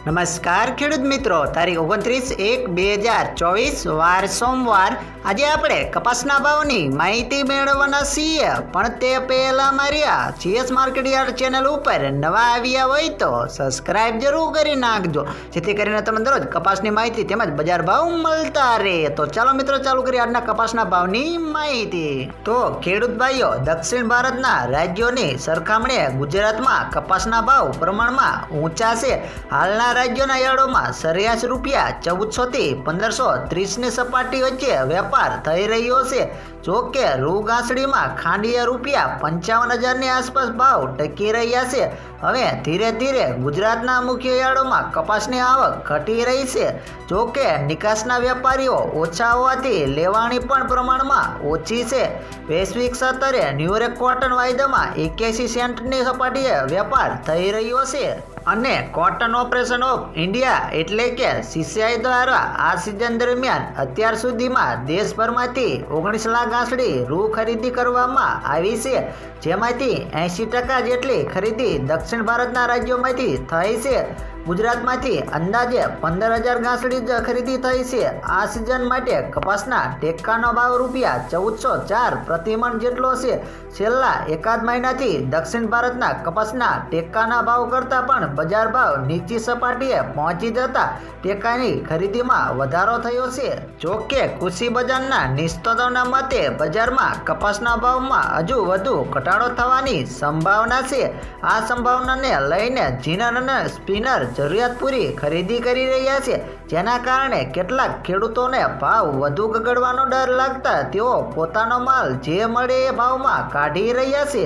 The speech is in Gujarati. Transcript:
નમસ્કાર ખેડૂત મિત્રો, તારીખ 29/1/2024 વાર સોમવાર। આજે આપણે કપાસના ભાવની માહિતી મેળવવાના છીએ, પણ તે પહેલા મારી આ જીએસ માર્કેટ યાર્ડ ચેનલ ઉપર નવા આવ્યા હોય તો સબસ્ક્રાઇબ જરૂર કરી નાખજો, જેથી કરીને તમને દરરોજ કપાસની માહિતી તેમજ બજાર ભાવ મળતા રહે। તો ચાલો મિત્રો, ચાલુ કરીએ આજના કપાસના ભાવની માહિતી। તો ખેડૂત ભાઈઓ, દક્ષિણ ભારતના રાજ્યોની સરખામણીએ ગુજરાતમાં કપાસના ભાવ પ્રમાણમાં ઊંચા છે। હાલના રાજ્યોના યાર્ડોમાં સરેરાશ રૂપિયા 1400 થી 1530ની સપાટી વચ્ચે વેપાર થઈ રહ્યો છે। જો કે રૂ ગાંસડીમાં ખાંડીએ રૂપિયા 55,000ની આસપાસ ભાવ ટકી રહ્યા છે। હવે ધીરે ધીરે ગુજરાતના મુખ્ય યાર્ડોમાં કપાસની આવક ઘટી રહી છે। જો કે નિકાસના વેપારીઓ ઓછા હોવાથી લેવાણી પણ પ્રમાણમાં ઓછી છે। વૈશ્વિક સ્તરે ન્યૂયોર્ક કોટન વાયદામાં 81 સેન્ટની સપાટીએ વેપાર થઈ રહ્યો છે અને કોટન ઓપરેશન ઓફ ઇન્ડિયા એટલે કે CCI દ્વારા આ સિઝન દરમિયાન અત્યાર સુધીમાં દેશભરમાંથી 19 લાખ ગાંસડી રૂ ખરીદી કરવામાં આવી છે, જેમાંથી 80% જેટલી ખરીદી દક્ષિણ ભારતના રાજ્યોમાંથી થઈ છે। ગુજરાતમાંથી અંદાજે 15,000 ગાંસડી ખરીદી થઈ છે। આ સિઝન માટે કપાસના ટેકાનો ભાવ રૂપિયા 1404 પ્રતિમણ જેટલો છે। છેલ્લા એકાદ મહિનાથી દક્ષિણ ભારતના કપાસના ટેકાના ભાવ કરતાં પણ બજાર ભાવ નીચી સપાટીએ પહોંચી જતા ટેકાની ખરીદીમાં વધારો થયો છે। જો કે કૃષિ બજારના નિષ્ણાતોના મતે બજારમાં કપાસના ભાવમાં હજુ વધુ ઘટાડો થવાની સંભાવના છે। આ સંભાવનાને લઈને જીનર અને સ્પિનર જરૂરિયાત પૂરી ખરીદી કરી રહ્યા છે, જેના કારણે કેટલાક ખેડૂતોને ભાવ વધુ ગગડવાનો ડર લાગતા તેઓ પોતાનો માલ જે મળે એ ભાવમાં કાઢી રહ્યા છે।